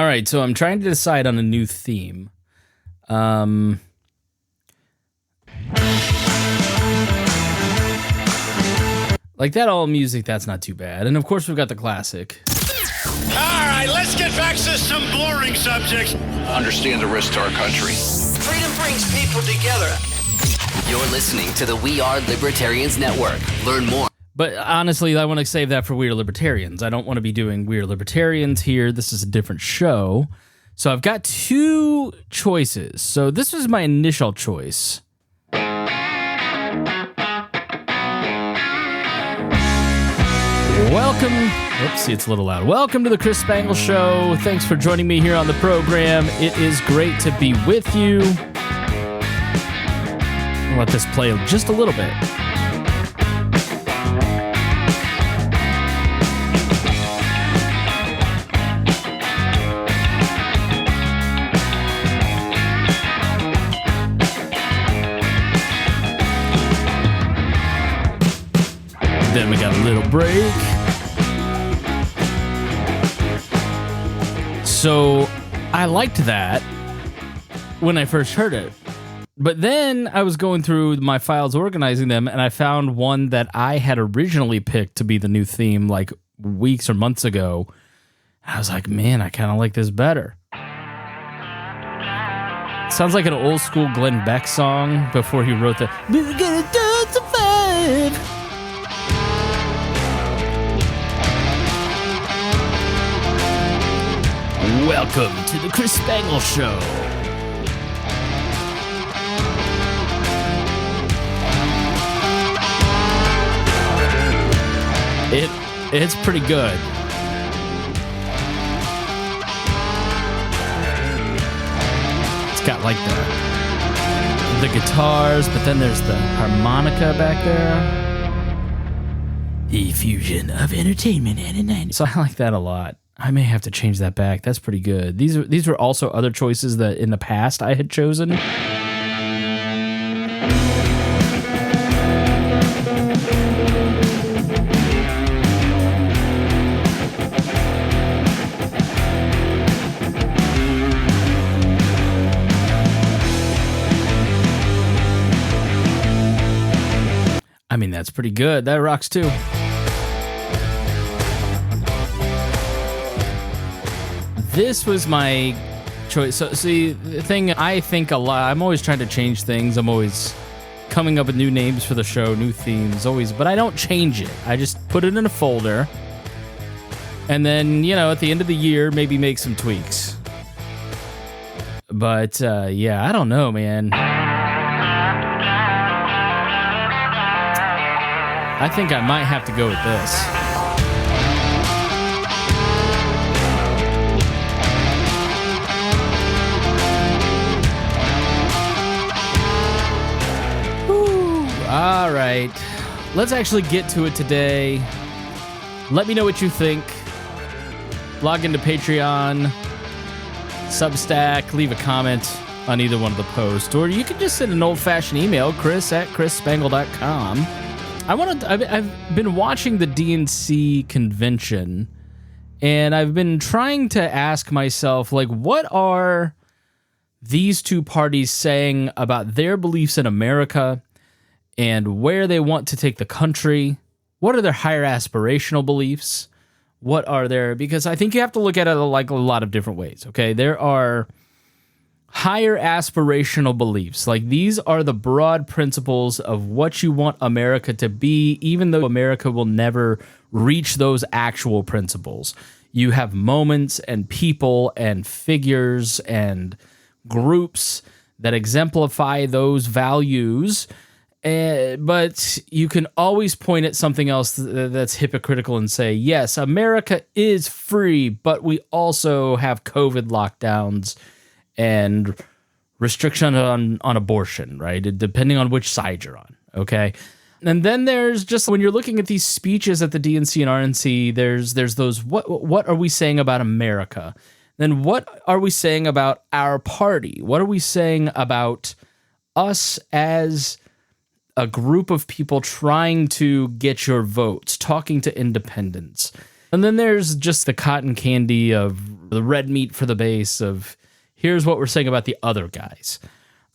All right, so I'm trying to decide on a new theme. Like that old music, that's not too bad. And of course, we've got the classic. All right, let's get back to some boring subjects. Understand the risk to our country. Freedom brings people together. You're listening to the We Are Libertarians Network. Learn more. But honestly, I want to save that for We Are Libertarians. I don't want to be doing We Are Libertarians here. This is a different show. So I've got two choices. So this was my initial choice. Welcome. Oopsie, it's a little loud. Welcome to the Chris Spangle Show. Thanks for joining me here on the program. It is great to be with you. I'll let this play just a little bit. Then we got a little break. So I liked that when I first heard it. But then I was going through my files, organizing them, and I found one that I had originally picked to be the new theme like weeks or months ago. I was like, man, I kind of like this better. It sounds like an old school Glenn Beck song before he wrote the "We're gonna do survive." Welcome to the Chris Spangle Show. It's pretty good. It's got like the guitars, but then there's the harmonica back there. The fusion of entertainment and a 90s. So I like that a lot. I may have to change that back. That's pretty good. These were also other choices that in the past I had chosen. I mean, that's pretty good. That rocks too. This was my choice. So, see, the thing, I think a lot. I'm always trying to change things. I'm always coming up with new names for the show, new themes, always. But I don't change it. I just put it in a folder. And then, at the end of the year, maybe make some tweaks. But, yeah, I don't know, man. I think I might have to go with this. All right, let's actually get to it today. Let me know what you think. Log into Patreon, Substack, leave a comment on either one of the posts, or you can just send an old-fashioned email, chris@chrisspangle.com. I've been watching the DNC convention, and I've been trying to ask myself, like, what are these two parties saying about their beliefs in America and where they want to take the country? What are their higher aspirational beliefs? What are their... Because I think you have to look at it like a lot of different ways, okay? There are higher aspirational beliefs. Like, these are the broad principles of what you want America to be, even though America will never reach those actual principles. You have moments and people and figures and groups that exemplify those values, but you can always point at something else that's hypocritical and say, yes, America is free, but we also have COVID lockdowns and restriction on abortion, right? Depending on which side you're on, okay? And then there's just, when you're looking at these speeches at the DNC and RNC, there's those, what are we saying about America? Then what are we saying about our party? What are we saying about us as a group of people trying to get your votes, talking to independents? And then there's just the cotton candy of the red meat for the base of here's what we're saying about the other guys.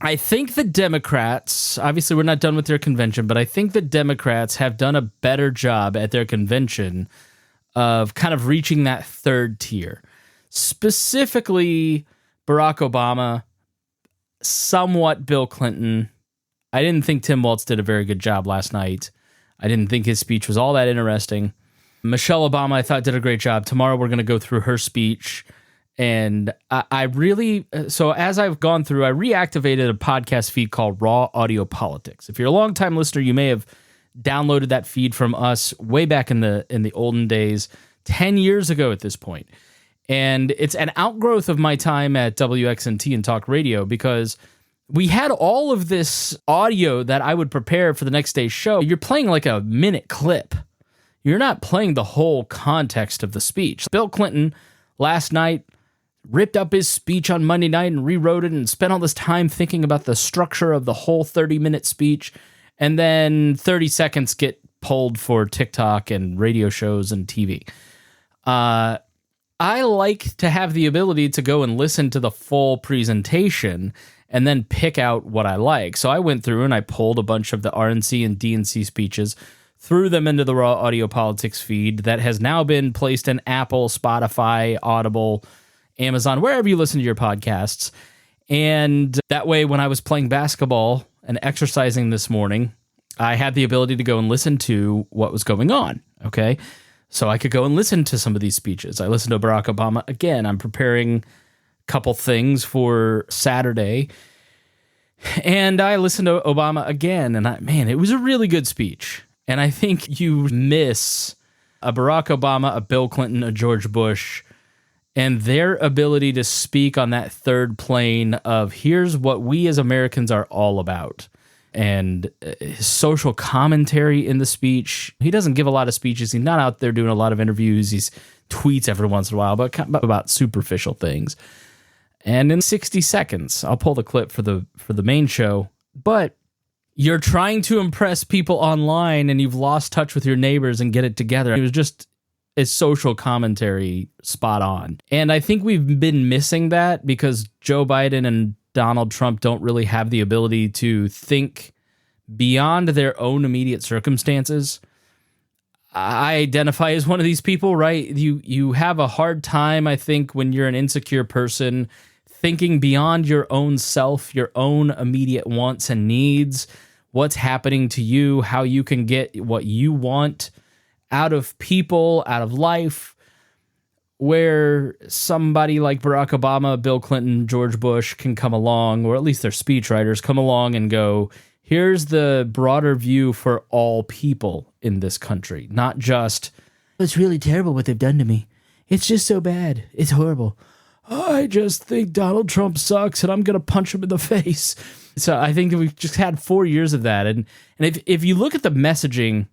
I think the Democrats, obviously we're not done with their convention, but I think the Democrats have done a better job at their convention of kind of reaching that third tier. Specifically, Barack Obama, somewhat Bill Clinton. I didn't think Tim Walz did a very good job last night. I didn't think his speech was all that interesting. Michelle Obama, I thought, did a great job. Tomorrow we're going to go through her speech. And I really, so as I've gone through, I reactivated a podcast feed called Raw Audio Politics. If you're a longtime listener, you may have downloaded that feed from us way back in the olden days, 10 years ago at this point. And it's an outgrowth of my time at WXNT and Talk Radio because we had all of this audio that I would prepare for the next day's show. You're playing like a minute clip. You're not playing the whole context of the speech. Bill Clinton last night ripped up his speech on Monday night and rewrote it and spent all this time thinking about the structure of the whole 30-minute speech. And then 30 seconds get pulled for TikTok and radio shows and TV. I like to have the ability to go and listen to the full presentation and then pick out what I like. So I went through and I pulled a bunch of the RNC and DNC speeches, threw them into the Raw Audio Politics feed that has now been placed in Apple, Spotify, Audible, Amazon, wherever you listen to your podcasts. And that way, when I was playing basketball and exercising this morning, I had the ability to go and listen to what was going on, okay? So I could go and listen to some of these speeches. I listened to Barack Obama again. I'm preparing a couple things for Saturday. And I listened to Obama again. And man, it was a really good speech. And I think you miss a Barack Obama, a Bill Clinton, a George Bush, and their ability to speak on that third plane of here's what we as Americans are all about. And his social commentary in the speech. He doesn't give a lot of speeches. He's not out there doing a lot of interviews. He tweets every once in a while, but about superficial things. And in 60 seconds, I'll pull the clip for the main show, but you're trying to impress people online and you've lost touch with your neighbors and get it together. It was just a social commentary spot on. And I think we've been missing that because Joe Biden and Donald Trump don't really have the ability to think beyond their own immediate circumstances. I identify as one of these people, right? You have a hard time, I think, when you're an insecure person, thinking beyond your own self, your own immediate wants and needs, what's happening to you, how you can get what you want out of people, out of life, where somebody like Barack Obama, Bill Clinton, George Bush can come along, or at least their speechwriters come along and go, here's the broader view for all people in this country, not just, it's really terrible what they've done to me. It's just so bad. It's horrible. I just think Donald Trump sucks and I'm going to punch him in the face. So I think that we've just had 4 years of that. And if you look at the messaging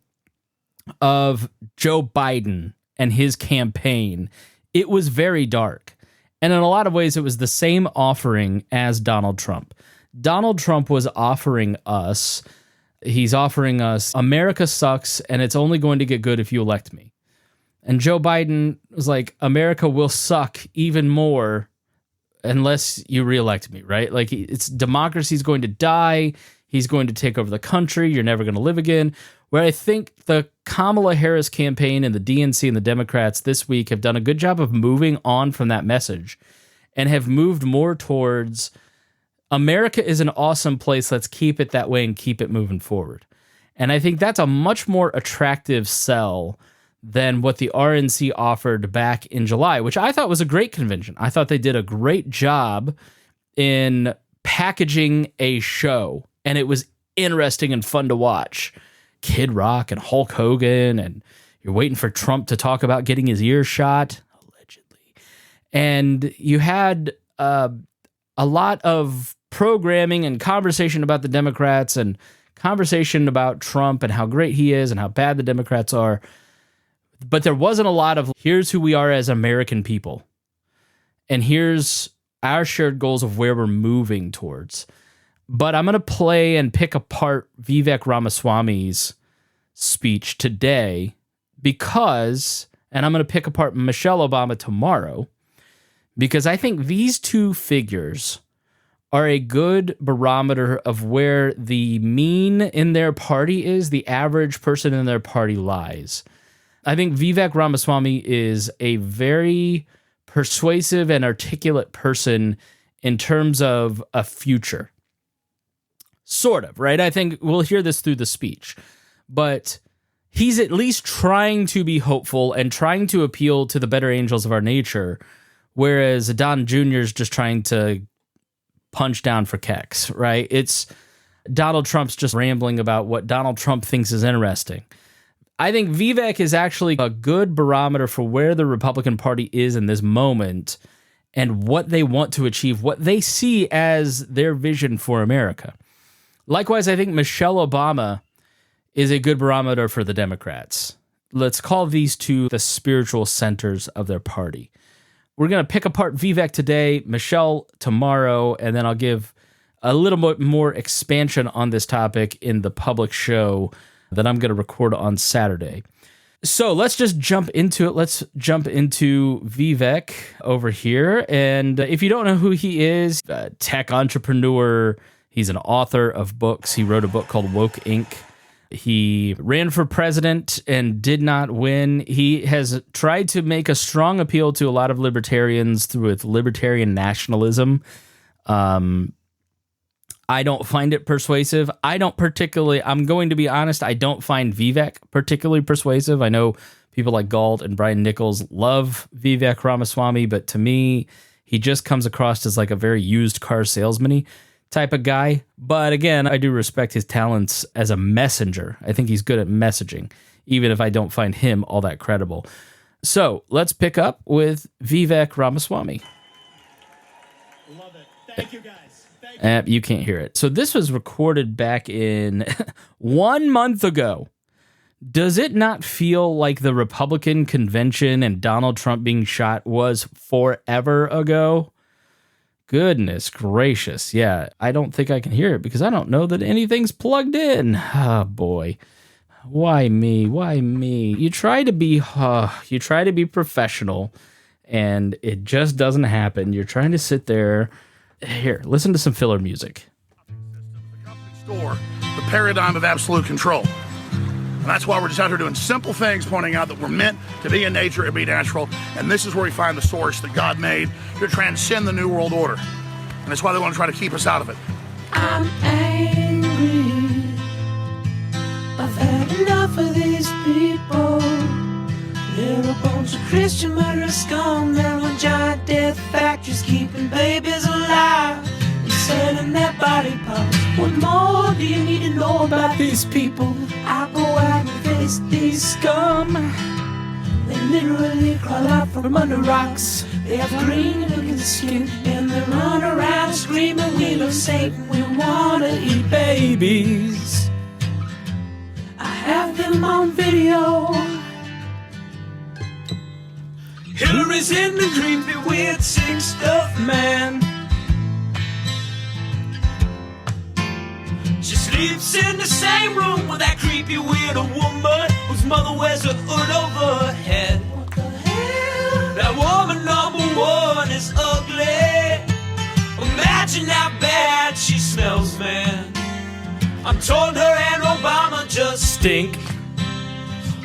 of Joe Biden and his campaign, it was very dark. And in a lot of ways, it was the same offering as Donald Trump. Donald Trump was offering us, America sucks and it's only going to get good if you elect me. And Joe Biden was like, America will suck even more unless you reelect me, right? Like, it's democracy's going to die. He's going to take over the country. You're never going to live again. Where I think the Kamala Harris campaign and the DNC and the Democrats this week have done a good job of moving on from that message and have moved more towards America is an awesome place. Let's keep it that way and keep it moving forward. And I think that's a much more attractive sell than what the RNC offered back in July, which I thought was a great convention. I thought they did a great job in packaging a show, and it was interesting and fun to watch. Kid Rock and Hulk Hogan, and you're waiting for Trump to talk about getting his ear shot, allegedly. And you had a lot of programming and conversation about the Democrats and conversation about Trump and how great he is and how bad the Democrats are. But there wasn't a lot of, here's who we are as American people. And here's our shared goals of where we're moving towards. But I'm going to play and pick apart Vivek Ramaswamy's speech today because, and I'm going to pick apart Michelle Obama tomorrow, because I think these two figures are a good barometer of where the mean in their party is, the average person in their party lies. I think Vivek Ramaswamy is a very persuasive and articulate person in terms of a future. Sort of, right? I think we'll hear this through the speech. But he's at least trying to be hopeful and trying to appeal to the better angels of our nature, whereas Don Jr. is just trying to punch down for kicks, right? It's Donald Trump's just rambling about what Donald Trump thinks is interesting. I think Vivek is actually a good barometer for where the Republican Party is in this moment and what they want to achieve, what they see as their vision for America. Likewise, I think Michelle Obama is a good barometer for the Democrats. Let's call these two the spiritual centers of their party. We're going to pick apart Vivek today, Michelle tomorrow, and then I'll give a little bit more expansion on this topic in the public show that I'm going to record on Saturday. So let's just jump into it. Let's jump into Vivek over here. And if you don't know who he is, a tech entrepreneur, he's an author of books. He wrote a book called Woke Inc. He ran for president and did not win. He has tried to make a strong appeal to a lot of libertarians through its libertarian nationalism. I don't find it persuasive. I'm going to be honest, I don't find Vivek particularly persuasive. I know people like Galt and Brian Nichols love Vivek Ramaswamy, but to me, he just comes across as like a very used car salesman-y type of guy. But again, I do respect his talents as a messenger. I think he's good at messaging, even if I don't find him all that credible. So let's pick up with Vivek Ramaswamy. Love it. Thank you, guys. Thank you. You can't hear it. So this was recorded back in 1 month ago. Does it not feel like the Republican convention and Donald Trump being shot was forever ago? Goodness gracious. Yeah, I don't think I can hear it because I don't know that anything's plugged in. Oh, boy. Why me? Why me? You try to be professional, and it just doesn't happen. You're trying to sit there. Here, listen to some filler music. Store the paradigm of absolute control. And that's why we're just out here doing simple things, pointing out that we're meant to be in nature and be natural. And this is where we find the source that God made to transcend the New World Order. And that's why they want to try to keep us out of it. I'm angry. I've had enough of these people. They're a bunch of Christian murderers scum. They're on giant death factories keeping babies alive and selling their body parts. What more do you need to know about these people? I go out and face these scum. They literally crawl out from under rocks. They have green-looking skin and they run around screaming, "We love Satan, we wanna eat babies." I have them on video. Hillary's in the creepy, weird, sick stuff, man. She sleeps in the same room with that creepy, weird woman whose mother wears a hood over her head. What the hell? That woman number one is ugly. Imagine how bad she smells, man. I'm told her and Obama just stink.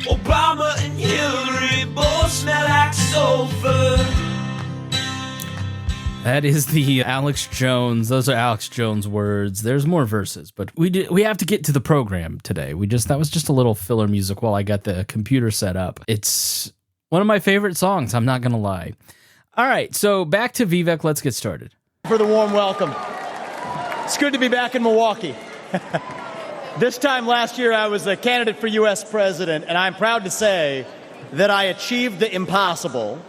Obama and Hillary both smell like sulfur. That is the Alex Jones. Those are Alex Jones words. There's more verses, but we have to get to the program today. That was just a little filler music while I got the computer set up. It's one of my favorite songs, I'm not going to lie. All right, so back to Vivek. Let's get started. For the warm welcome. It's good to be back in Milwaukee. This time last year, I was a candidate for U.S. president, and I'm proud to say that I achieved the impossible,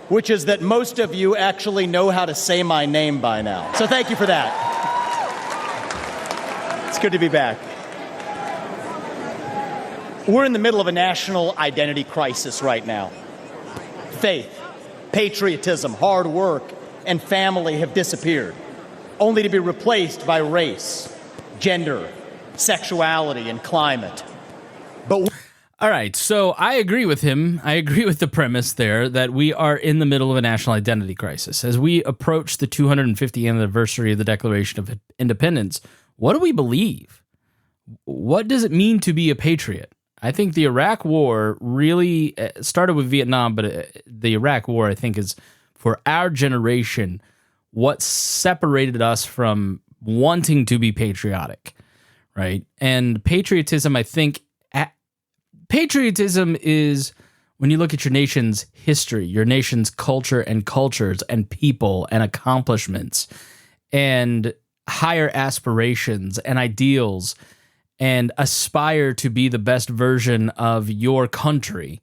which is that most of you actually know how to say my name by now. So thank you for that. It's good to be back. We're in the middle of a national identity crisis right now. Faith, patriotism, hard work, and family have disappeared, only to be replaced by race, gender, sexuality, and climate. But All right, so I agree with him. I agree with the premise there that we are in the middle of a national identity crisis. As we approach the 250th anniversary of the Declaration of Independence, what do we believe? What does it mean to be a patriot? I think the Iraq War really started with Vietnam, but the Iraq War, I think, is for our generation what separated us from wanting to be patriotic, right? And patriotism, I think, patriotism is when you look at your nation's history, your nation's culture and cultures and people and accomplishments and higher aspirations and ideals and aspire to be the best version of your country.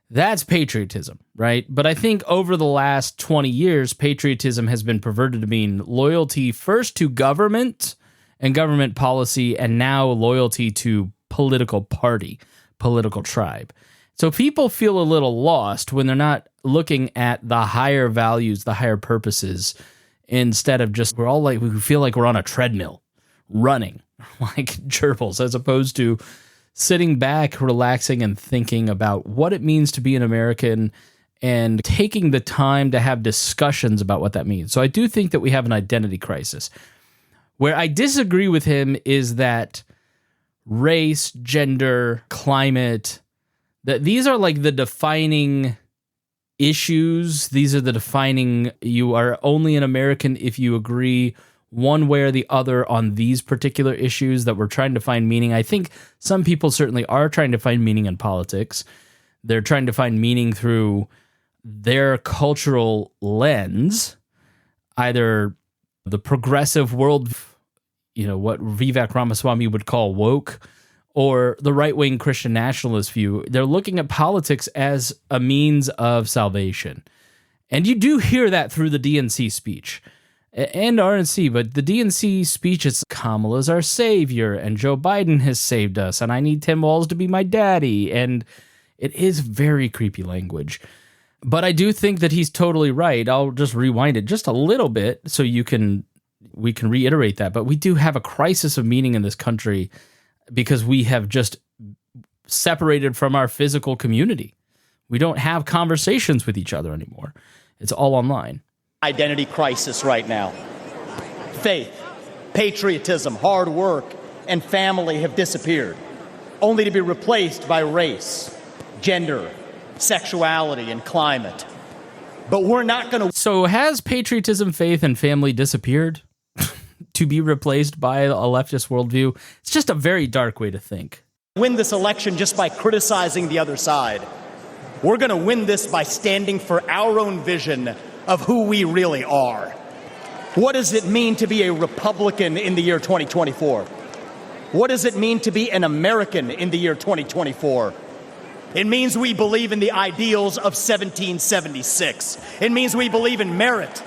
That's patriotism, right? But I think over the last 20 years, patriotism has been perverted to mean loyalty first to government and government policy, and now loyalty to political party, political tribe. So people feel a little lost when they're not looking at the higher values, the higher purposes, instead of just, we feel like we're on a treadmill running like gerbils, as opposed to sitting back, relaxing, and thinking about what it means to be an American and taking the time to have discussions about what that means. So I do think that we have an identity crisis. Where I disagree with him is that race, gender, climate, that these are like the defining issues. These are the defining, you are only an American if you agree one way or the other on these particular issues that we're trying to find meaning. I think some people certainly are trying to find meaning in politics. They're trying to find meaning through their cultural lens, either the progressive world, what Vivek Ramaswamy would call woke, or the right-wing Christian nationalist view. They're looking at politics as a means of salvation. And you do hear that through the DNC speech and RNC, but the DNC speech is Kamala's our savior, and Joe Biden has saved us, and I need Tim Walz to be my daddy, and it is very creepy language. But I do think that he's totally right. I'll just rewind it just a little bit so we can reiterate that. But we do have a crisis of meaning in this country because we have just separated from our physical community. We don't have conversations with each other anymore. It's all online. Identity crisis right now. Faith, patriotism, hard work, and family have disappeared, only to be replaced by race, gender, sexuality, and climate. But we're not going to... So has patriotism, faith, and family disappeared to be replaced by a leftist worldview? It's just a very dark way to think. Win this election just by criticizing the other side. We're going to win this by standing for our own vision of who we really are. What does it mean to be a Republican in the year 2024? What does it mean to be an American in the year 2024? It means we believe in the ideals of 1776. It means we believe in merit,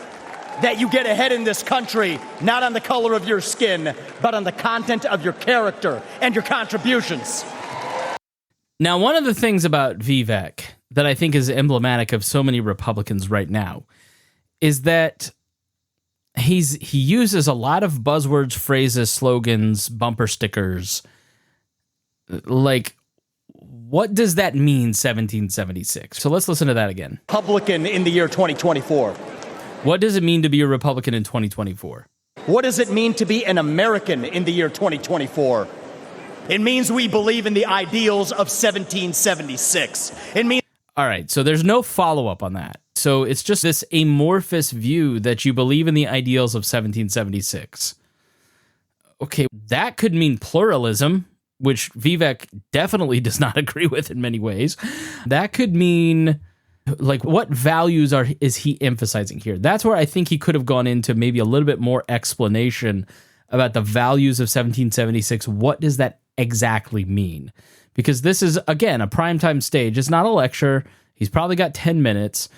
that you get ahead in this country, not on the color of your skin, but on the content of your character and your contributions. Now, one of the things about Vivek that I think is emblematic of so many Republicans right now is that he uses a lot of buzzwords, phrases, slogans, bumper stickers. Like, what does that mean, 1776? So let's listen to that again. Republican in the year 2024. What does it mean to be a Republican in 2024? What does it mean to be an American in the year 2024? It means we believe in the ideals of 1776. It means... All right, so there's no follow-up on that. So it's just this amorphous view that you believe in the ideals of 1776. Okay, that could mean pluralism, which Vivek definitely does not agree with in many ways. That could mean, like, what values is he emphasizing here? That's where I think he could have gone into maybe a little bit more explanation about the values of 1776. What does that exactly mean? Because this is, again, a primetime stage. It's not a lecture. He's probably got 10 minutes.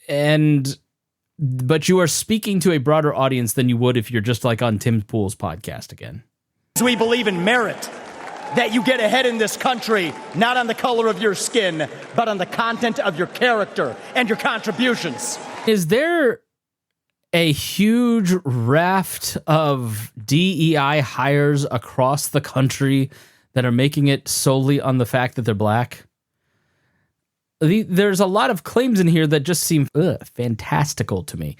But you are speaking to a broader audience than you would if you're just like on Tim Pool's podcast again. We believe in merit, that you get ahead in this country, not on the color of your skin, but on the content of your character and your contributions. Is there a huge raft of DEI hires across the country that are making it solely on the fact that they're black. There's a lot of claims in here that just seem fantastical to me.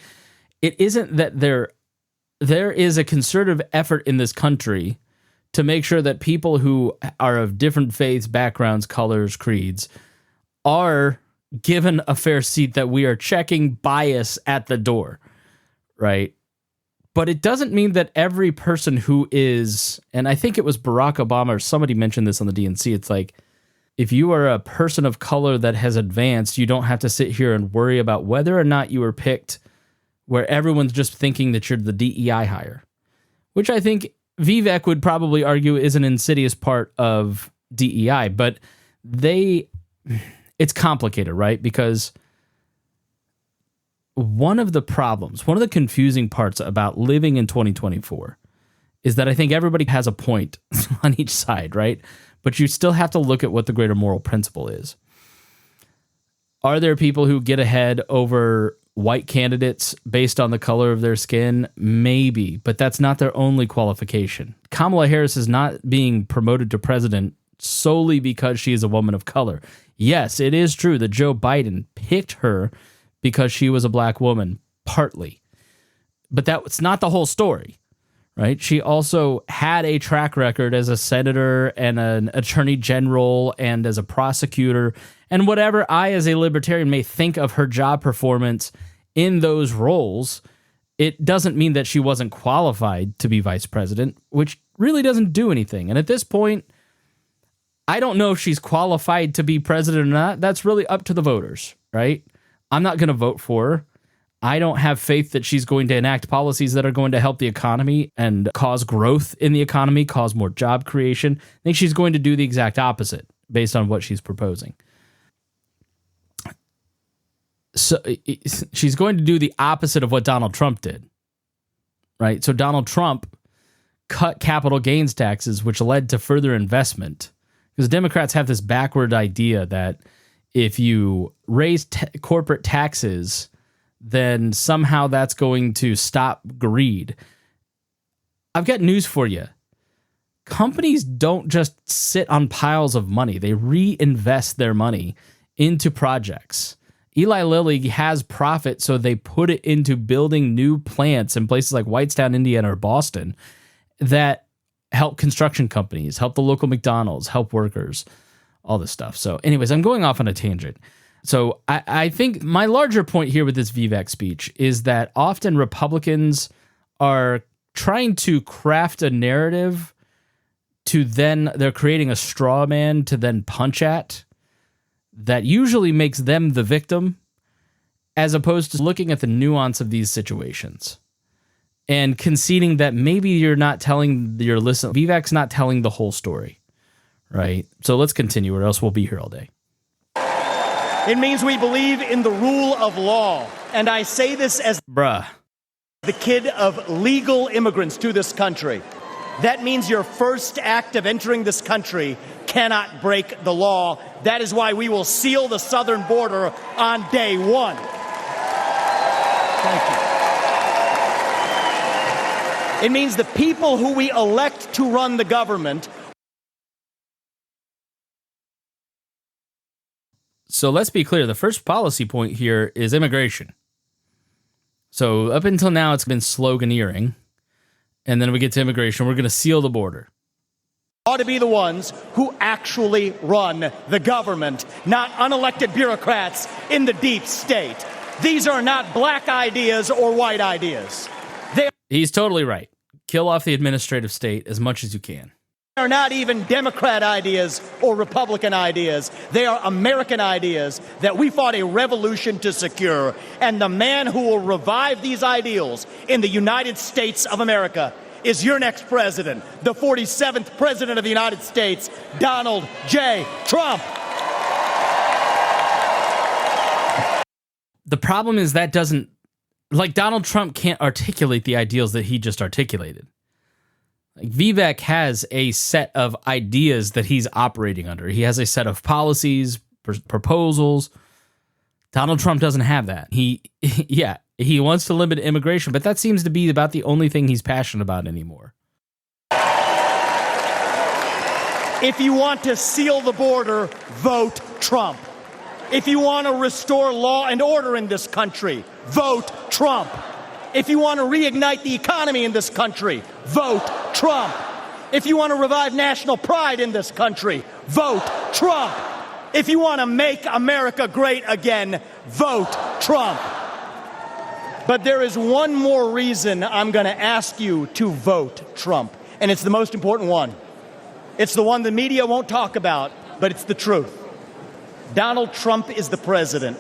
It isn't that there is a concerted effort in this country to make sure that people who are of different faiths, backgrounds, colors, creeds are given a fair seat, that we are checking bias at the door, right? But it doesn't mean that every person who is, and I think it was Barack Obama or somebody mentioned this on the DNC, it's like, if you are a person of color that has advanced, you don't have to sit here and worry about whether or not you were picked where everyone's just thinking that you're the DEI hire, which I think Vivek would probably argue is an insidious part of DEI, but it's complicated, right? Because one of the confusing parts about living in 2024 is that I think everybody has a point on each side, right? But you still have to look at what the greater moral principle is. Are there people who get ahead over white candidates based on the color of their skin? Maybe, but that's not their only qualification. Kamala Harris is not being promoted to president solely because she is a woman of color. Yes, it is true that Joe Biden picked her because she was a black woman, partly. But that's not the whole story, right? She also had a track record as a senator and an attorney general and as a prosecutor, and whatever I as a libertarian may think of her job performance in those roles, it doesn't mean that she wasn't qualified to be vice president, which really doesn't do anything. And at this point, I don't know if she's qualified to be president or not. That's really up to the voters, right? I'm not going to vote for her. I don't have faith that she's going to enact policies that are going to help the economy and cause growth in the economy, cause more job creation. I think she's going to do the exact opposite based on what she's proposing. So she's going to do the opposite of what Donald Trump did, right? So Donald Trump cut capital gains taxes, which led to further investment. Because Democrats have this backward idea that if you raise corporate taxes, then somehow that's going to stop greed. I've got news for you. Companies don't just sit on piles of money. They reinvest their money into projects. Eli Lilly has profit, so they put it into building new plants in places like Whitestown, Indiana, or Boston that help construction companies, help the local McDonald's, help workers, all this stuff. So anyways, I'm going off on a tangent. So I think my larger point here with this Vivek speech is that often Republicans are trying to craft a narrative to then, they're creating a straw man to then punch at that usually makes them the victim, as opposed to looking at the nuance of these situations and conceding that maybe you're not telling your listener, Vivek's not telling the whole story, right? So let's continue, or else we'll be here all day. It means we believe in the rule of law. And I say this as the kid of legal immigrants to this country. That means your first act of entering this country cannot break the law. That is why we will seal the southern border on day one. Thank you. It means the people who we elect to run the government. So let's be clear. The first policy point here is immigration. So up until now, it's been sloganeering. And then we get to immigration. We're going to seal the border. Ought to be the ones who actually run the government, not unelected bureaucrats in the deep state. These are not black ideas or white ideas. He's totally right. Kill off the administrative state as much as you can. They are not even Democrat ideas or Republican ideas. They are American ideas that we fought a revolution to secure. And the man who will revive these ideals in the United States of America is your next president, the 47th president of the United States, Donald J. Trump. The problem is that doesn't, like, Donald Trump can't articulate the ideals that he just articulated. Like, Vivek has a set of ideas that he's operating under. He has a set of policies, proposals. Donald Trump doesn't have that. He wants to limit immigration, but that seems to be about the only thing he's passionate about anymore. If you want to seal the border, vote Trump. If you want to restore law and order in this country, vote Trump. If you want to reignite the economy in this country, vote Trump. If you want to revive national pride in this country, vote Trump. If you want to make America great again, vote Trump. But there is one more reason I'm going to ask you to vote Trump, and it's the most important one. It's the one the media won't talk about, but it's the truth. Donald Trump is the president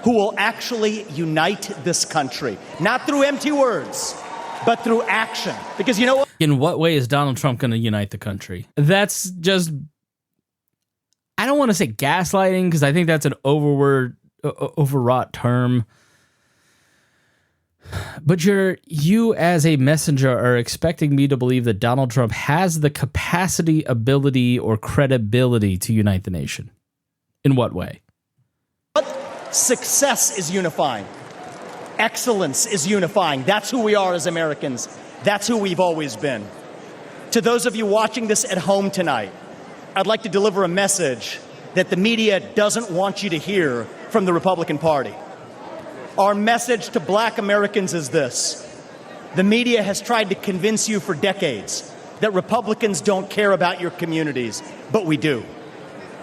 who will actually unite this country, not through empty words, but through action. Because you know what? In what way is Donald Trump going to unite the country? That's just, I don't want to say gaslighting, because I think that's an overwrought term. But you as a messenger are expecting me to believe that Donald Trump has the capacity, ability, or credibility to unite the nation. In what way? Success is unifying. Excellence is unifying. That's who we are as Americans. That's who we've always been. To those of you watching this at home tonight, I'd like to deliver a message that the media doesn't want you to hear from the Republican Party. Our message to black Americans is this. The media has tried to convince you for decades that Republicans don't care about your communities, but we do.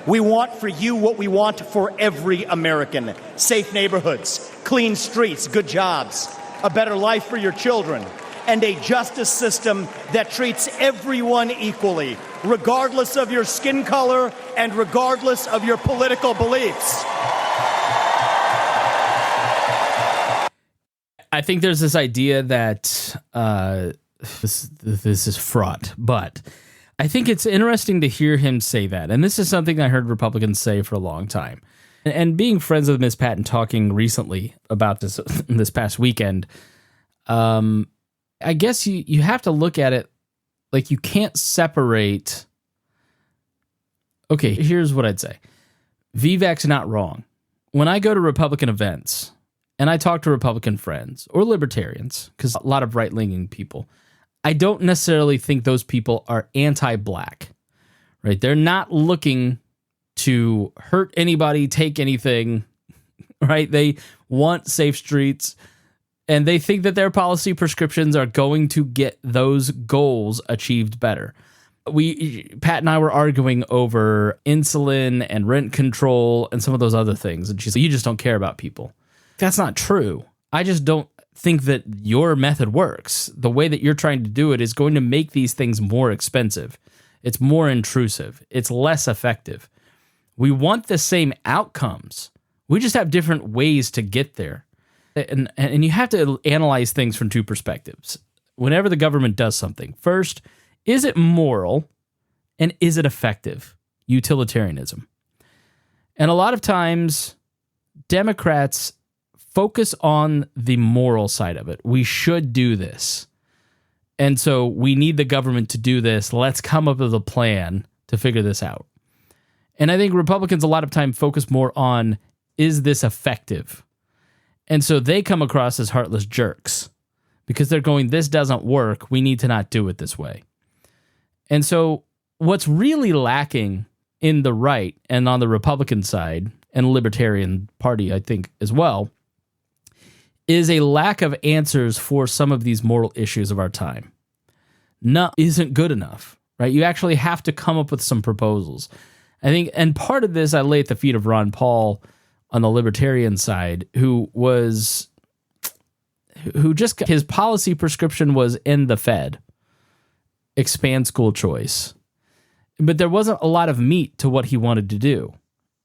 We want for you what we want for every American. Safe neighborhoods, clean streets, good jobs, a better life for your children, and a justice system that treats everyone equally, regardless of your skin color and regardless of your political beliefs. I think there's this idea that this is fraught, but I think it's interesting to hear him say that. And this is something I heard Republicans say for a long time. And being friends with Ms. Patton, talking recently about this past weekend, I guess you have to look at it like you can't separate. Okay, here's what I'd say. Vivek's not wrong. When I go to Republican events and I talk to Republican friends or libertarians, because a lot of right-leaning people, I don't necessarily think those people are anti-black, right? They're not looking to hurt anybody, take anything, right? They want safe streets, and they think that their policy prescriptions are going to get those goals achieved better. Pat and I were arguing over insulin and rent control and some of those other things, and she said, "You just don't care about people." That's not true. I just don't think that your method works. The way that you're trying to do it is going to make these things more expensive. It's more intrusive. It's less effective. We want the same outcomes. We just have different ways to get there. And you have to analyze things from two perspectives. Whenever the government does something, first, is it moral and is it effective? Utilitarianism. And a lot of times, Democrats focus on the moral side of it. We should do this. And so we need the government to do this. Let's come up with a plan to figure this out. And I think Republicans a lot of time focus more on, is this effective? And so they come across as heartless jerks because they're going, this doesn't work. We need to not do it this way. And so what's really lacking in the right and on the Republican side and Libertarian Party, I think, as well, is a lack of answers for some of these moral issues of our time. No, isn't good enough, right? You actually have to come up with some proposals. I think, and part of this I lay at the feet of Ron Paul on the Libertarian side, who just, his policy prescription was end the Fed, expand school choice. But there wasn't a lot of meat to what he wanted to do.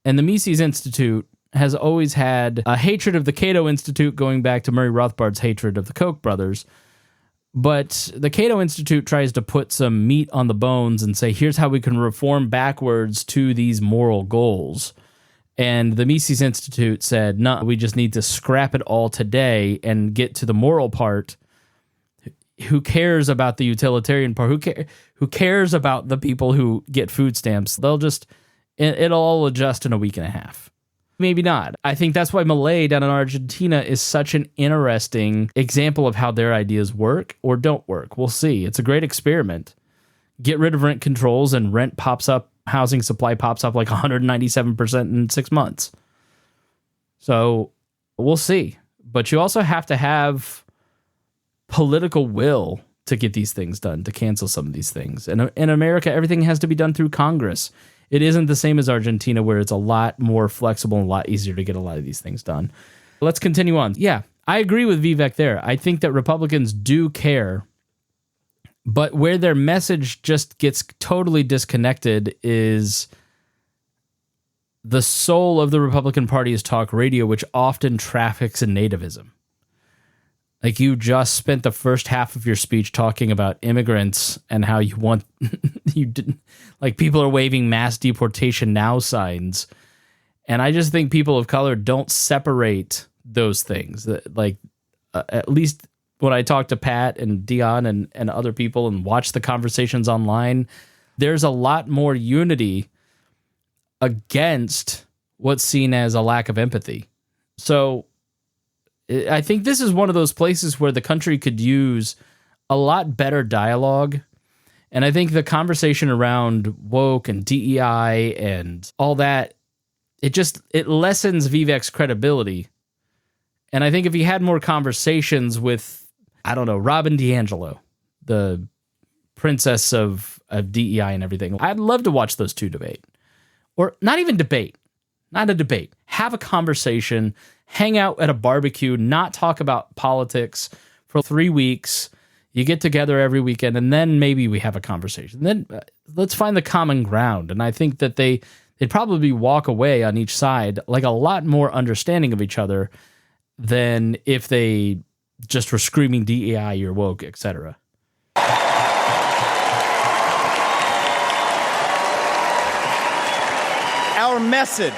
And the Mises Institute has always had a hatred of the Cato Institute going back to Murray Rothbard's hatred of the Koch brothers. But the Cato Institute tries to put some meat on the bones and say, here's how we can reform backwards to these moral goals. And the Mises Institute said, no, we just need to scrap it all today and get to the moral part. Who cares about the utilitarian part? Who cares about the people who get food stamps? It'll all adjust in a week and a half. Maybe not. I think that's why Milei down in Argentina is such an interesting example of how their ideas work or don't work. We'll see. It's a great experiment get rid of rent controls, and housing supply pops up like 197% in 6 months. So we'll see. But you also have to have political will to get these things done, to cancel some of these things. And in America, everything has to be done through Congress. It isn't the same as Argentina, where it's a lot more flexible and a lot easier to get a lot of these things done. Let's continue on. Yeah, I agree with Vivek there. I think that Republicans do care, but where their message just gets totally disconnected is the soul of the Republican Party is talk radio, which often traffics in nativism. Like, you just spent the first half of your speech talking about immigrants and how you want, you didn't, like, people are waving mass deportation now signs. And I just think people of color don't separate those things. Like, at least when I talk to Pat and Dion and other people and watch the conversations online, there's a lot more unity against what's seen as a lack of empathy. So I think this is one of those places where the country could use a lot better dialogue. And I think the conversation around woke and DEI and all that, it lessens Vivek's credibility. And I think if he had more conversations with, I don't know, Robin DiAngelo, the princess of DEI and everything, I'd love to watch those two debate. Or not even debate, not a debate. Have a conversation, hang out at a barbecue, not talk about politics for 3 weeks. You get together every weekend, and then maybe we have a conversation. Then let's find the common ground. And I think that they'd probably walk away on each side like a lot more understanding of each other than if they just were screaming DEI, you're woke, etc. Our message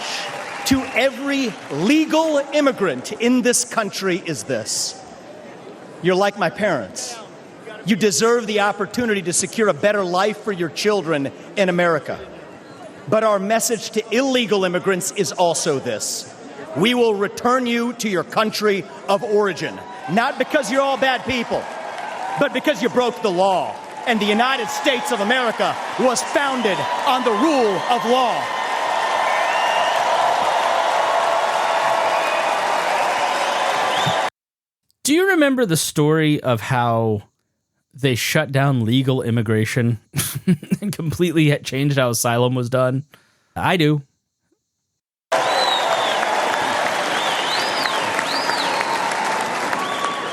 to every legal immigrant in this country is this: you're like my parents. You deserve the opportunity to secure a better life for your children in America. But our message to illegal immigrants is also this: we will return you to your country of origin, not because you're all bad people, but because you broke the law. And the United States of America was founded on the rule of law. Do you remember the story of how they shut down legal immigration and completely changed how asylum was done? I do.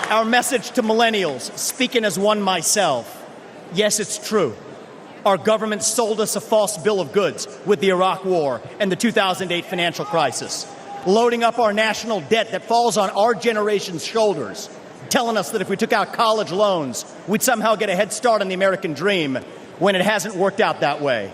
Our message to millennials, speaking as one myself: yes, it's true. Our government sold us a false bill of goods with the Iraq War and the 2008 financial crisis, loading up our national debt that falls on our generation's shoulders, telling us that if we took out college loans, we'd somehow get a head start on the American dream, when it hasn't worked out that way.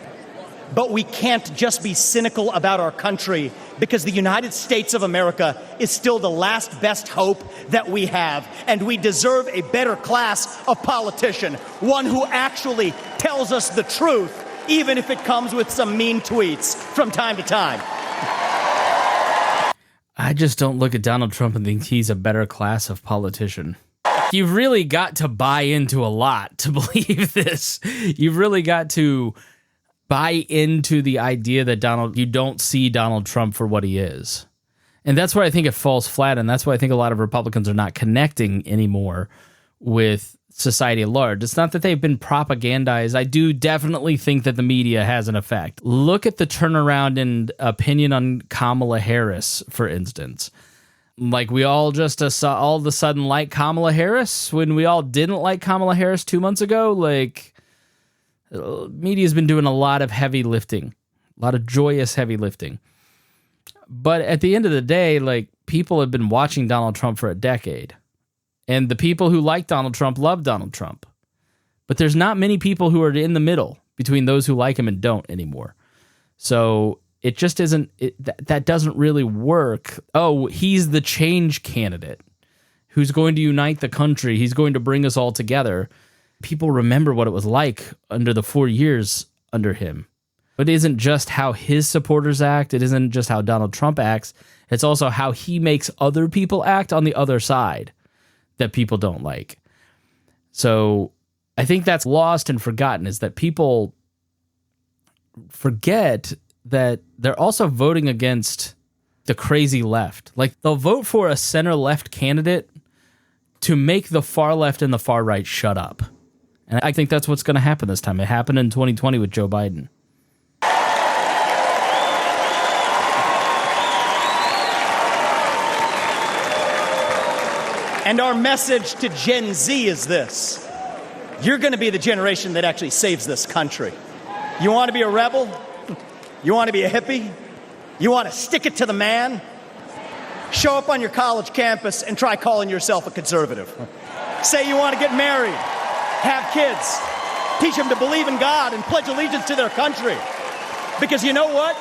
But we can't just be cynical about our country, because the United States of America is still the last best hope that we have, and we deserve a better class of politician, one who actually tells us the truth, even if it comes with some mean tweets from time to time. I just don't look at Donald Trump and think he's a better class of politician. You've really got to buy into a lot to believe this. You've really got to buy into the idea that you don't see Donald Trump for what he is. And that's where I think it falls flat, and that's why I think a lot of Republicans are not connecting anymore with society at large. It's not that they've been propagandized. I do definitely think that the media has an effect. Look at the turnaround in opinion on Kamala Harris, for instance. Like, we all just saw all of a sudden like Kamala Harris when we all didn't like Kamala Harris 2 months ago. Like, media's been doing a lot of heavy lifting, a lot of joyous heavy lifting. But at the end of the day, like, people have been watching Donald Trump for a decade. And the people who like Donald Trump love Donald Trump. But there's not many people who are in the middle between those who like him and don't anymore. So it just isn't, that doesn't really work. Oh, he's the change candidate who's going to unite the country. He's going to bring us all together. People remember what it was like under the 4 years under him. It isn't just how his supporters act. It isn't just how Donald Trump acts. It's also how he makes other people act on the other side that people don't like. So I think that's lost and forgotten, is that people forget that they're also voting against the crazy left. Like, they'll vote for a center-left candidate to make the far left and the far right shut up. And I think that's what's going to happen this time. It happened in 2020 with Joe Biden. And our message to Gen Z is this: you're going to be the generation that actually saves this country. You want to be a rebel? You want to be a hippie? You want to stick it to the man? Show up on your college campus and try calling yourself a conservative. Say you want to get married, have kids, teach them to believe in God and pledge allegiance to their country. Because you know what?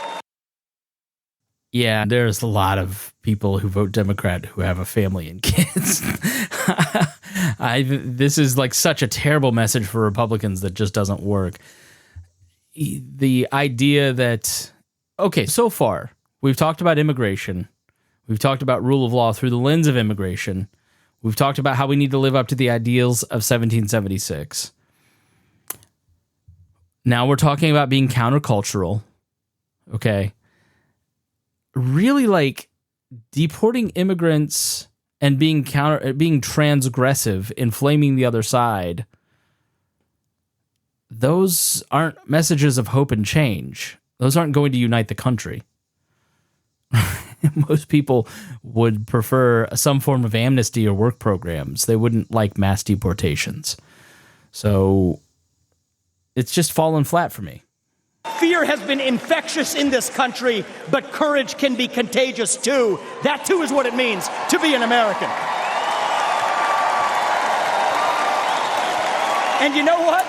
Yeah, there's a lot of people who vote Democrat who have a family and kids. This is like such a terrible message for Republicans that just doesn't work. The idea that, okay, so far, we've talked about immigration. We've talked about rule of law through the lens of immigration. We've talked about how we need to live up to the ideals of 1776. Now we're talking about being countercultural. Okay. Really, like, deporting immigrants and being transgressive, inflaming the other side. Those aren't messages of hope and change. Those aren't going to unite the country. Most people would prefer some form of amnesty or work programs. They wouldn't like mass deportations. So it's just fallen flat for me. Fear has been infectious in this country, but courage can be contagious too. That too is what it means to be an American. And you know what?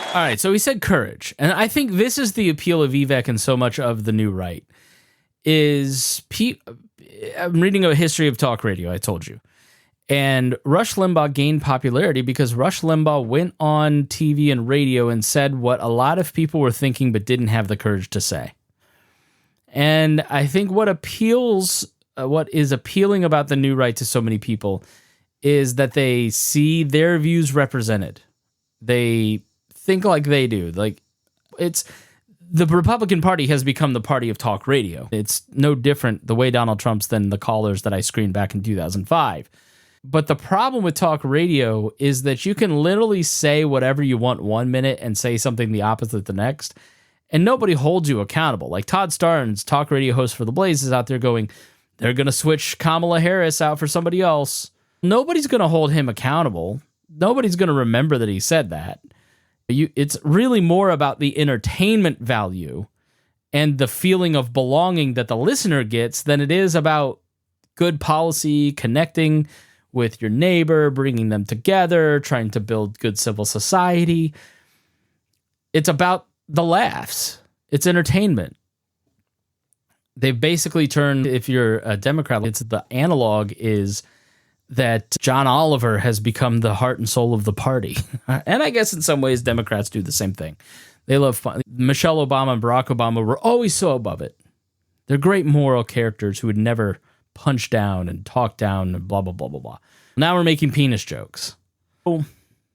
All right, so he said courage. And I think this is the appeal of Vivek and so much of the new right. I'm reading a history of talk radio, I told you. And Rush Limbaugh gained popularity because Rush Limbaugh went on TV and radio and said what a lot of people were thinking but didn't have the courage to say. And I think what is appealing about the new right to so many people is that they see their views represented. They think like they do. Like, it's the Republican Party has become the party of talk radio. It's no different the way Donald Trump's than the callers that I screened back in 2005. But the problem with talk radio is that you can literally say whatever you want 1 minute and say something the opposite the next, and nobody holds you accountable. Like Todd Starnes, talk radio host for The Blaze, is out there going, they're going to switch Kamala Harris out for somebody else. Nobody's going to hold him accountable. Nobody's going to remember that he said that. It's really more about the entertainment value and the feeling of belonging that the listener gets than it is about good policy, connecting with your neighbor, bringing them together, trying to build good civil society. It's about the laughs. It's entertainment. They've basically turned, if you're a Democrat, it's the analog is that John Oliver has become the heart and soul of the party. And I guess in some ways Democrats do the same thing. They love fun. Michelle Obama and Barack Obama were always so above it. They're great moral characters who would never punch down and talk down and blah, blah, blah, blah, blah. Now we're making penis jokes. So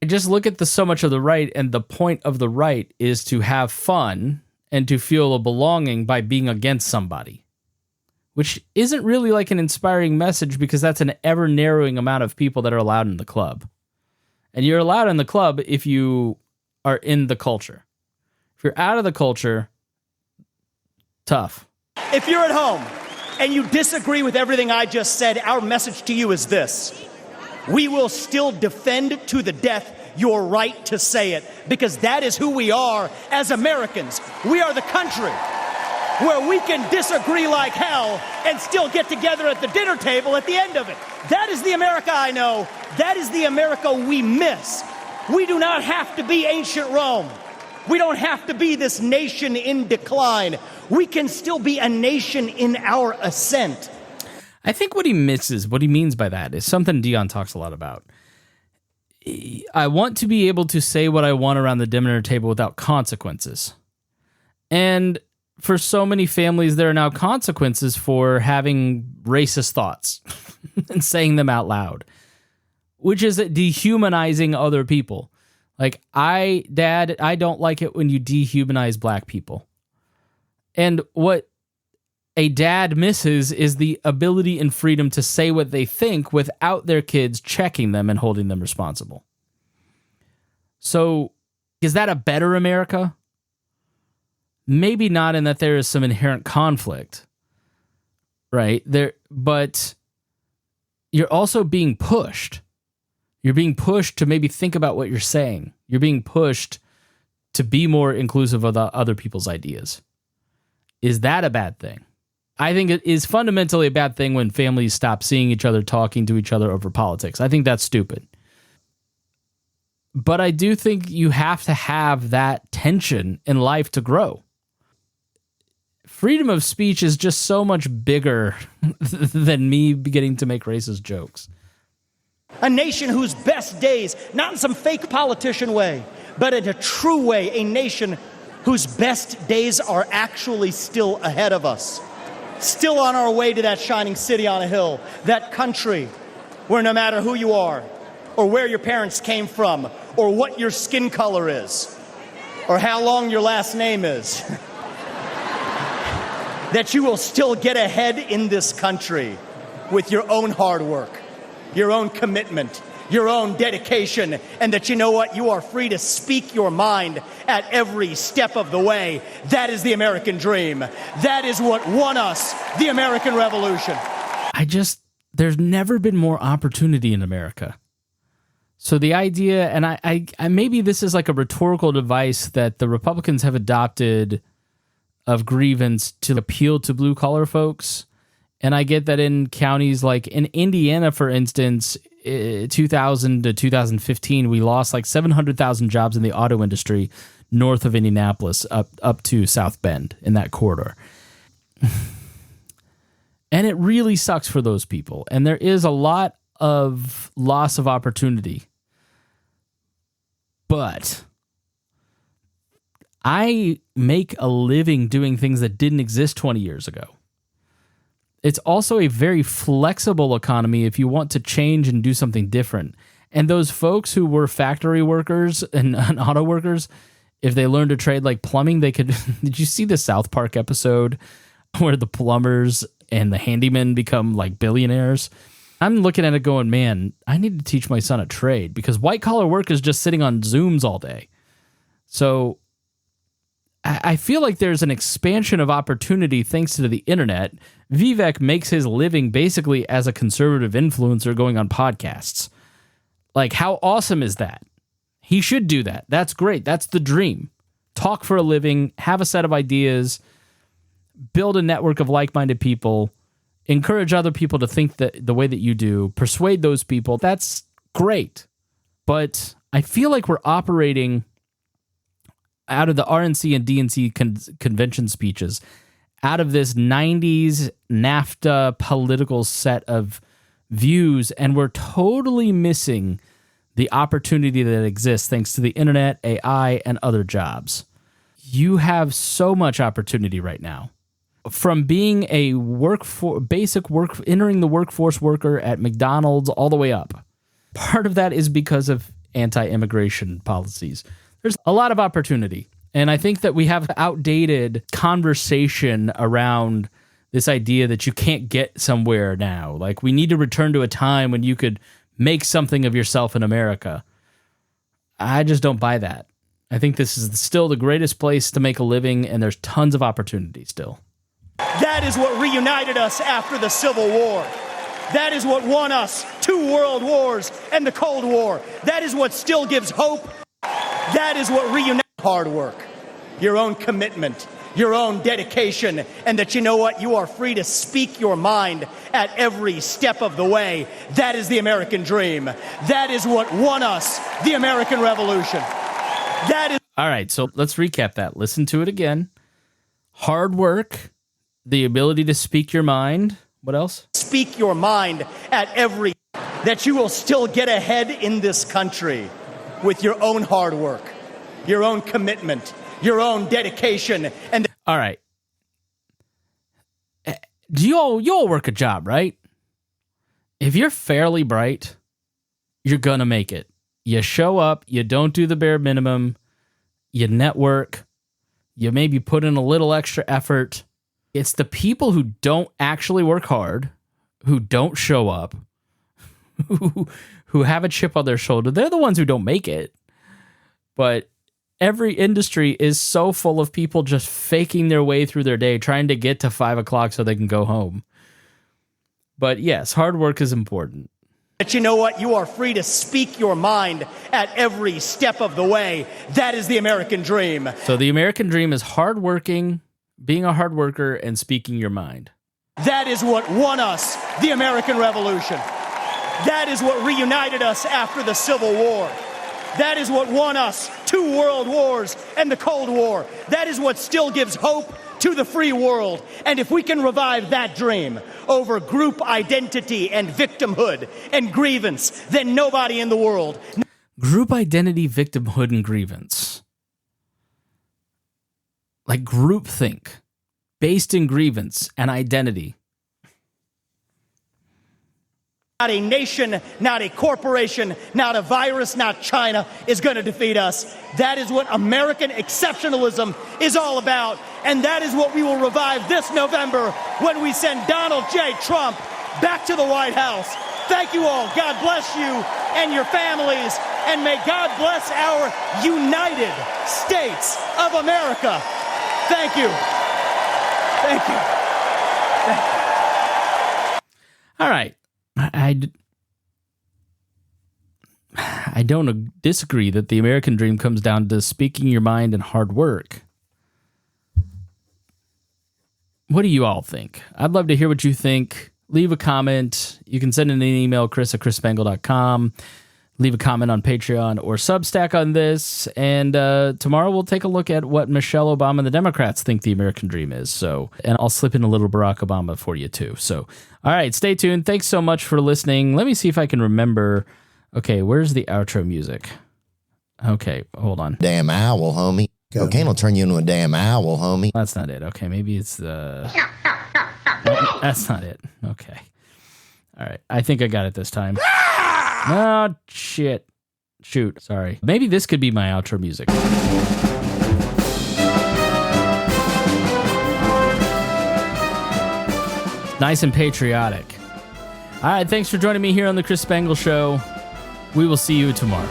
I just look at so much of the right, and the point of the right is to have fun and to feel a belonging by being against somebody, which isn't really like an inspiring message because that's an ever-narrowing amount of people that are allowed in the club. And you're allowed in the club if you are in the culture. If you're out of the culture, tough. If you're at home and you disagree with everything I just said, our message to you is this: we will still defend to the death your right to say it, because that is who we are as Americans. We are the country where we can disagree like hell and still get together at the dinner table at the end of it. That is the America I know. That is the America we miss. We do not have to be ancient Rome. We don't have to be this nation in decline. We can still be a nation in our ascent. I think what he means by that is something Dion talks a lot about. I want to be able to say what I want around the dinner table without consequences. And for so many families, there are now consequences for having racist thoughts and saying them out loud, which is dehumanizing other people. Like, Dad, I don't like it when you dehumanize black people. And what a dad misses is the ability and freedom to say what they think without their kids checking them and holding them responsible. So, is that a better America? Maybe not, in that there is some inherent conflict, right? But you're also being pushed. You're being pushed to maybe think about what you're saying. You're being pushed to be more inclusive of the other people's ideas. Is that a bad thing? I think it is fundamentally a bad thing when families stop seeing each other, talking to each other over politics. I think that's stupid. But I do think you have to have that tension in life to grow. Freedom of speech is just so much bigger than me beginning to make racist jokes. A nation whose best days, not in some fake politician way, but in a true way, a nation whose best days are actually still ahead of us. Still on our way to that shining city on a hill, that country where no matter who you are, or where your parents came from, or what your skin color is, or how long your last name is, that you will still get ahead in this country with your own hard work, your own commitment, your own dedication, and that you know what? You are free to speak your mind at every step of the way. That is the American dream. That is what won us the American Revolution. There's never been more opportunity in America. So the idea, and I maybe this is like a rhetorical device that the Republicans have adopted of grievance to appeal to blue collar folks. And I get that in counties like in Indiana, for instance, 2000 to 2015, we lost like 700,000 jobs in the auto industry north of Indianapolis up to South Bend in that corridor. And it really sucks for those people. And there is a lot of loss of opportunity. But I make a living doing things that didn't exist 20 years ago. It's also a very flexible economy if you want to change and do something different. And those folks who were factory workers and auto workers, if they learned a trade like plumbing, they could... Did you see the South Park episode where the plumbers and the handymen become like billionaires? I'm looking at it going, man, I need to teach my son a trade because white collar work is just sitting on Zooms all day. So I feel like there's an expansion of opportunity thanks to the internet. Vivek makes his living basically as a conservative influencer going on podcasts. Like, how awesome is that? He should do that. That's great. That's the dream. Talk for a living, have a set of ideas, build a network of like-minded people, encourage other people to think that the way that you do, persuade those people. That's great. But I feel like we're operating out of the RNC and DNC convention speeches, out of this 90s NAFTA political set of views, and we're totally missing the opportunity that exists thanks to the internet, AI, and other jobs. You have so much opportunity right now. From being a entering the workforce worker at McDonald's all the way up. Part of that is because of anti-immigration policies. There's a lot of opportunity. And I think that we have outdated conversation around this idea that you can't get somewhere now. Like, we need to return to a time when you could make something of yourself in America. I just don't buy that. I think this is still the greatest place to make a living, and there's tons of opportunity still. That is what reunited us after the Civil War. That is what won us 2 world wars and the Cold War. That is what still gives hope. That is what reunites hard work, your own commitment, your own dedication, and that you know what? You are free to speak your mind at every step of the way. That is the American dream. That is what won us the American Revolution. That is... All right, so let's recap that. Listen to it again. Hard work, the ability to speak your mind. What else? Speak your mind at every... That you will still get ahead in this country with your own hard work, your own commitment, your own dedication, and... All right. You all work a job, right? If you're fairly bright, you're gonna make it. You show up, you don't do the bare minimum, you network, you maybe put in a little extra effort. It's the people who don't actually work hard, who don't show up, who have a chip on their shoulder. They're the ones who don't make it. But every industry is so full of people just faking their way through their day, trying to get to 5 o'clock so they can go home. But yes, hard work is important. But you know what? You are free to speak your mind at every step of the way. That is the American dream. So the American dream is hardworking, being a hard worker, and speaking your mind. That is what won us the American Revolution. That is what reunited us after the Civil War. That is what won us 2 world wars and the Cold War. That is what still gives hope to the free world. And if we can revive that dream over group identity and victimhood and grievance, then nobody in the world. Group identity, victimhood, and grievance. Like groupthink, based in grievance and identity. Not a nation, not a corporation, not a virus, not China is going to defeat us. That is what American exceptionalism is all about. And that is what we will revive this November when we send Donald J. Trump back to the White House. Thank you all. God bless you and your families. And may God bless our United States of America. Thank you. Thank you. Thank you. All right. I don't disagree that the American dream comes down to speaking your mind and hard work. What do you all think? I'd love to hear what you think. Leave a comment. You can send in an email, chris@chrisspangle.com. Leave a comment on Patreon or Substack on this. And tomorrow we'll take a look at what Michelle Obama and the Democrats think the American dream is. And I'll slip in a little Barack Obama for you too. So, all right, stay tuned. Thanks so much for listening. Let me see if I can remember. Okay, where's the outro music? Okay, hold on. Damn owl, homie. Cocaine will turn you into a damn owl, homie. That's not it. Okay, maybe it's the... That's not it. Okay. All right, I think I got it this time. Oh, shit. Shoot, sorry. Maybe this could be my outro music. Nice and patriotic. All right, thanks for joining me here on The Chris Spangle Show. We will see you tomorrow.